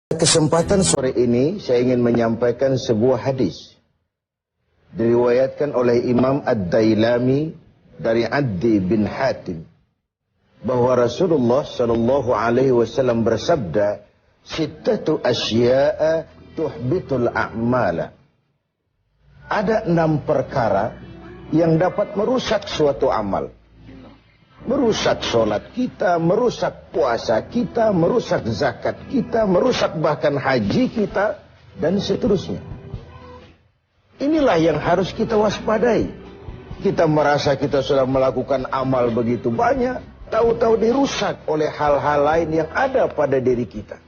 Kesempatan sore ini saya ingin menyampaikan sebuah hadis diriwayatkan oleh Imam Ad-Dailami dari Addi bin Hatim bahwa Rasulullah sallallahu alaihi wasallam bersabda, "Sittatu asya'a tuhbitul a'mala." Ada 6 perkara yang dapat merusak suatu amal. Merusak sholat kita, merusak puasa kita, merusak zakat kita, merusak bahkan haji kita, dan seterusnya. Inilah yang harus kita waspadai. Kita merasa kita sudah melakukan amal begitu banyak, tahu-tahu dirusak oleh hal-hal lain yang ada pada diri kita.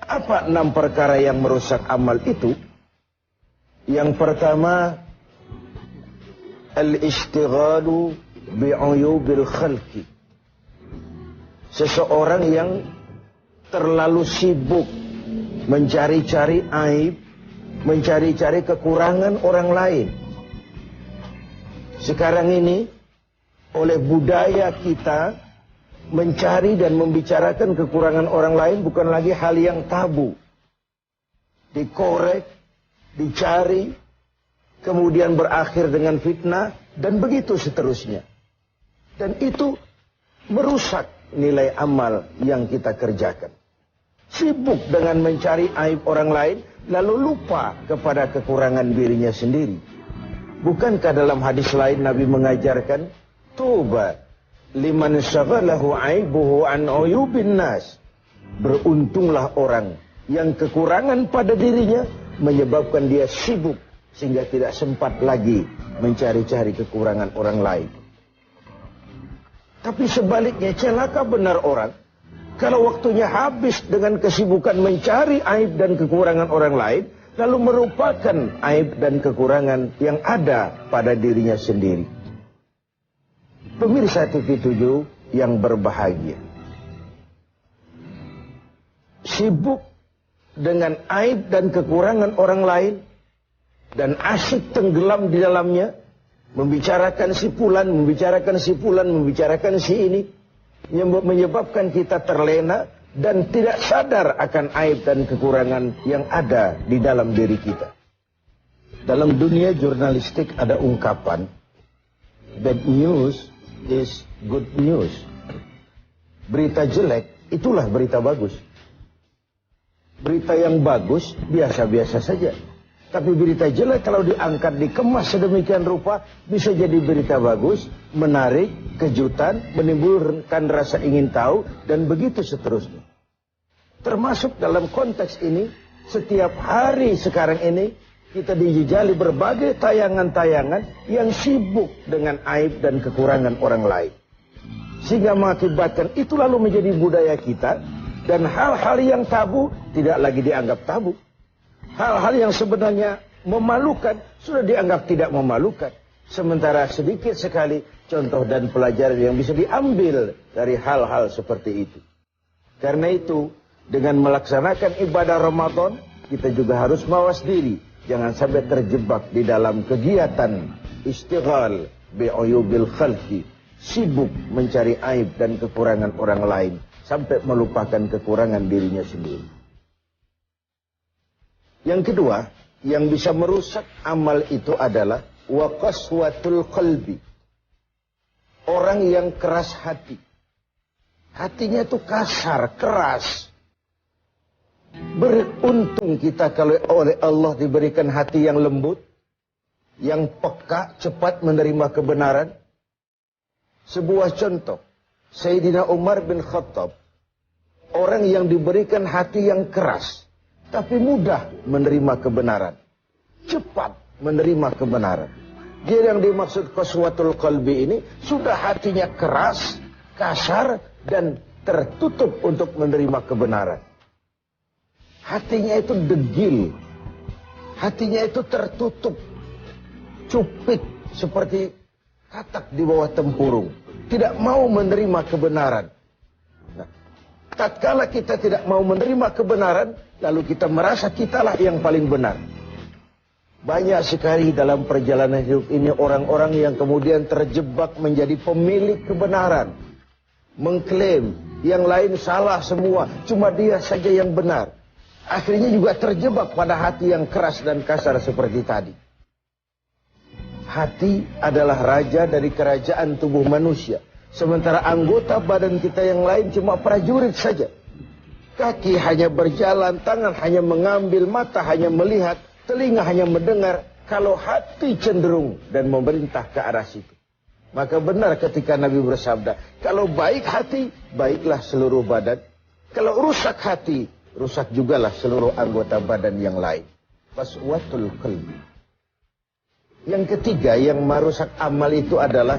Apa 6 perkara yang merusak amal itu? Yang pertama, al-ishtighalu bi'uyubil khalqi. Seseorang yang terlalu sibuk mencari-cari aib, mencari-cari kekurangan orang lain. Sekarang ini oleh budaya kita mencari dan membicarakan kekurangan orang lain bukan lagi hal yang tabu. Dikorek, dicari, kemudian berakhir dengan fitnah, dan begitu seterusnya. Dan itu merusak nilai amal yang kita kerjakan. Sibuk dengan mencari aib orang lain, lalu lupa kepada kekurangan dirinya sendiri. Bukankah dalam hadis lain Nabi mengajarkan, "Tuba liman syaghalahu aibuhu an uyubin nas." Beruntunglah orang yang kekurangan pada dirinya menyebabkan dia sibuk sehingga tidak sempat lagi mencari-cari kekurangan orang lain. Tapi sebaliknya celaka benar orang kalau waktunya habis dengan kesibukan mencari aib dan kekurangan orang lain, lalu merupakan aib dan kekurangan yang ada pada dirinya sendiri. Pemirsa TV7 yang berbahagia, sibuk dengan aib dan kekurangan orang lain dan asyik tenggelam di dalamnya, membicarakan si fulan, membicarakan si fulan, membicarakan si ini, menyebabkan kita terlena dan tidak sadar akan aib dan kekurangan yang ada di dalam diri kita. Dalam dunia jurnalistik ada ungkapan, bad news is good news. Berita jelek itulah berita bagus. Berita yang bagus biasa-biasa saja. Tapi berita jelek kalau diangkat, dikemas sedemikian rupa, bisa jadi berita bagus, menarik, kejutan, menimbulkan rasa ingin tahu, dan begitu seterusnya. Termasuk dalam konteks ini, setiap hari sekarang ini, kita dijejali berbagai tayangan-tayangan yang sibuk dengan aib dan kekurangan orang lain. Sehingga mengakibatkan itu lalu menjadi budaya kita, dan hal-hal yang tabu tidak lagi dianggap tabu. Hal-hal yang sebenarnya memalukan sudah dianggap tidak memalukan. Sementara sedikit sekali contoh dan pelajaran yang bisa diambil dari hal-hal seperti itu. Karena itu, dengan melaksanakan ibadah Ramadan, kita juga harus mawas diri. Jangan sampai terjebak di dalam kegiatan istighal bi'uyubil khalqi. Sibuk mencari aib dan kekurangan orang lain, sampai melupakan kekurangan dirinya sendiri. Yang kedua, yang bisa merusak amal itu adalah wa qaswatul qalbi. Orang yang keras hati. Hatinya itu kasar, keras. Beruntung kita kalau oleh Allah diberikan hati yang lembut, yang peka, cepat menerima kebenaran. Sebuah contoh, Sayyidina Umar bin Khattab, orang yang diberikan hati yang keras, tapi mudah menerima kebenaran. Cepat menerima kebenaran. Dia yang dimaksud qaswatul qalbi ini, sudah hatinya keras, kasar, dan tertutup untuk menerima kebenaran. Hatinya itu degil. Hatinya itu tertutup. Cupit seperti katak di bawah tempurung. Tidak mau menerima kebenaran. Tatkala kita tidak mau menerima kebenaran, lalu kita merasa kitalah yang paling benar. Banyak sekali dalam perjalanan hidup ini orang-orang yang kemudian terjebak menjadi pemilik kebenaran. Mengklaim Yang lain salah semua, cuma dia saja yang benar. Akhirnya juga terjebak pada hati yang keras dan kasar seperti tadi. Hati adalah raja dari kerajaan tubuh manusia. Sementara anggota badan kita yang lain cuma prajurit saja. Kaki hanya berjalan, tangan hanya mengambil, mata hanya melihat, telinga hanya mendengar. Kalau hati cenderung dan memerintah ke arah situ. Maka benar ketika Nabi bersabda, kalau baik hati, baiklah seluruh badan. Kalau rusak hati, rusak jugalah seluruh anggota badan yang lain. Qaswatul qalbi. Yang ketiga yang merusak amal itu adalah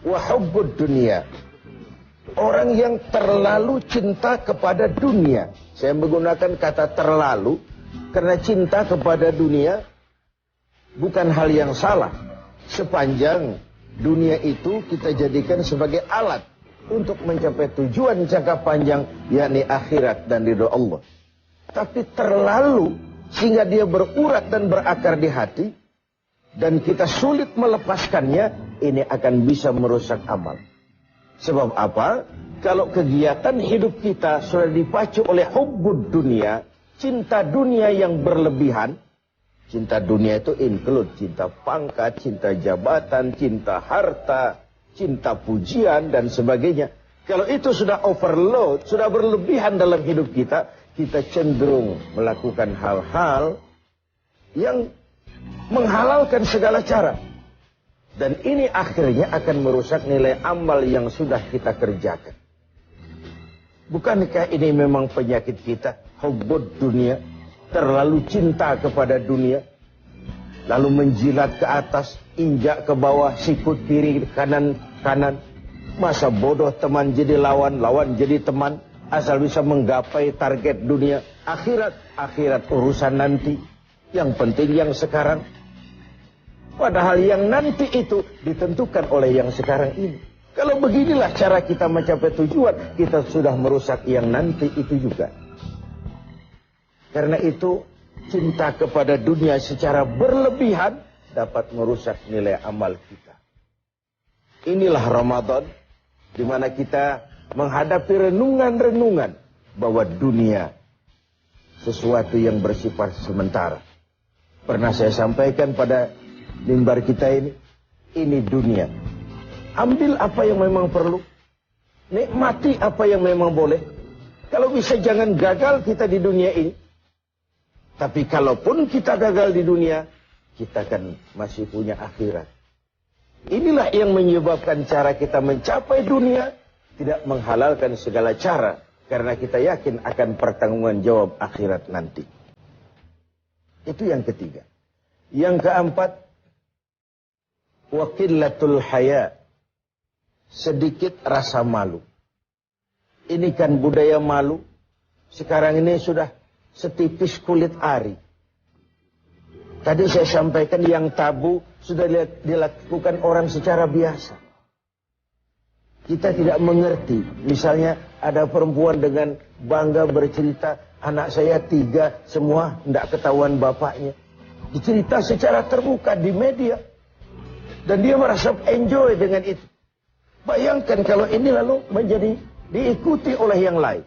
wahubbud dunia. Orang yang terlalu cinta kepada dunia. Saya menggunakan kata terlalu, karena cinta kepada dunia bukan hal yang salah. Sepanjang dunia itu kita jadikan sebagai alat untuk mencapai tujuan jangka panjang, yakni akhirat dan ridho Allah. Tapi terlalu sehingga dia berurat dan berakar di hati, dan kita sulit melepaskannya, ini akan bisa merusak amal. Sebab apa? Kalau kegiatan hidup kita sudah dipacu oleh hubbud dunia, cinta dunia yang berlebihan. Cinta dunia itu include cinta pangkat, cinta jabatan, cinta harta, cinta pujian, dan sebagainya. Kalau itu sudah overload, sudah berlebihan dalam hidup kita, kita cenderung melakukan hal-hal yang menghalalkan segala cara. Dan ini akhirnya akan merusak nilai amal yang sudah kita kerjakan. Bukankah ini memang penyakit kita? Hubbud dunia. Terlalu cinta kepada dunia. Lalu menjilat ke atas, injak ke bawah, sikut kiri, kanan. Masa bodoh teman jadi lawan, lawan jadi teman. Asal bisa menggapai target dunia. Akhirat urusan nanti. Yang penting yang sekarang. Padahal yang nanti itu ditentukan oleh yang sekarang ini. Kalau beginilah cara kita mencapai tujuan, kita sudah merusak yang nanti itu juga. Karena itu, cinta kepada dunia secara berlebihan dapat merusak nilai amal kita. Inilah Ramadan, di mana kita menghadapi renungan-renungan bahwa dunia sesuatu yang bersifat sementara. Pernah saya sampaikan pada mimbar kita ini dunia. Ambil apa yang memang perlu, nikmati apa yang memang boleh. Kalau bisa jangan gagal kita di dunia ini. Tapi kalaupun kita gagal di dunia, kita kan masih punya akhirat. Inilah yang menyebabkan cara kita mencapai dunia tidak menghalalkan segala cara, karena kita yakin akan pertanggungan jawab akhirat nanti. Itu yang ketiga. Yang keempat, waqillatul haya. Sedikit rasa malu. Ini kan budaya malu. Sekarang ini sudah setipis kulit ari. Tadi saya sampaikan yang tabu sudah dilakukan orang secara biasa. Kita tidak mengerti. Misalnya ada perempuan dengan bangga bercerita, anak saya 3, semua tidak ketahuan bapaknya. Dicerita secara terbuka di media. Dan dia merasa enjoy dengan itu. Bayangkan kalau ini lalu menjadi diikuti oleh yang lain.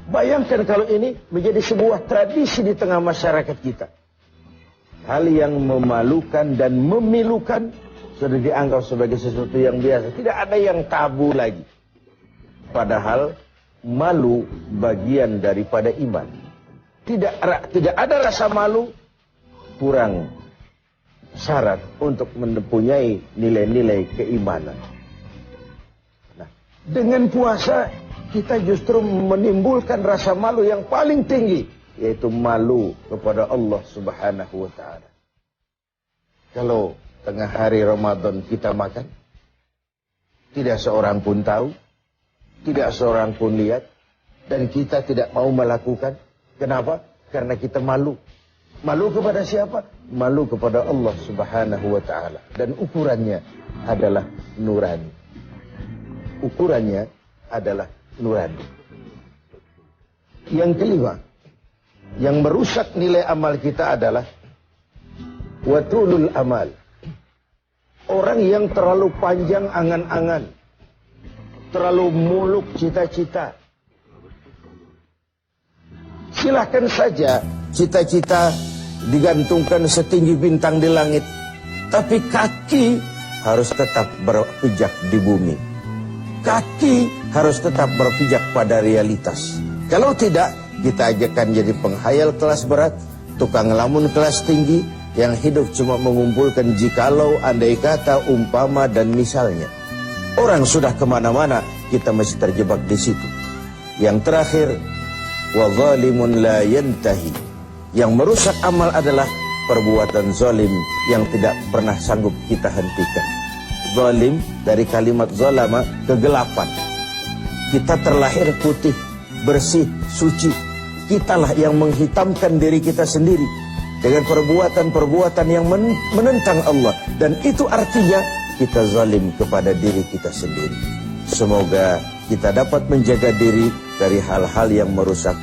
Bayangkan kalau ini menjadi sebuah tradisi di tengah masyarakat kita. Hal yang memalukan dan memilukan sudah dianggap sebagai sesuatu yang biasa. Tidak ada yang tabu lagi. Padahal malu bagian daripada iman. Tidak ada rasa malu kurang syarat untuk mempunyai nilai-nilai keimanan. Nah, dengan puasa kita justru menimbulkan rasa malu yang paling tinggi, yaitu malu kepada Allah Subhanahu wa ta'ala. Kalau tengah hari Ramadan kita makan, tidak seorang pun tahu, tidak seorang pun lihat, dan kita tidak mau melakukan. Kenapa? Karena kita malu. Malu kepada siapa? Malu kepada Allah Subhanahu wa ta'ala. Dan ukurannya adalah nurani. Ukurannya adalah nurani. Yang kelima, yang merusak nilai amal kita adalah watulul amal. Orang yang terlalu panjang angan-angan. terlalu muluk cita-cita. Silahkan saja cita-cita digantungkan setinggi bintang di langit, tapi kaki harus tetap berpijak di bumi. Kaki harus tetap berpijak pada realitas. Kalau tidak, kita akan jadi penghayal kelas berat, tukang ngelamun kelas tinggi, yang hidup cuma mengumpulkan jikalau, andai kata, umpama, dan misalnya. Orang sudah kemana-mana, kita masih terjebak di situ. Yang terakhir, wa zalimun la yantahi. Yang merusak amal adalah perbuatan zalim yang tidak pernah sanggup kita hentikan. Zalim dari kalimat zalama, kegelapan. Kita terlahir putih, bersih, suci. Kitalah yang menghitamkan diri kita sendiri dengan perbuatan-perbuatan yang menentang Allah. Dan itu artinya kita zalim kepada diri kita sendiri. Semoga kita dapat menjaga diri dari hal-hal yang merusak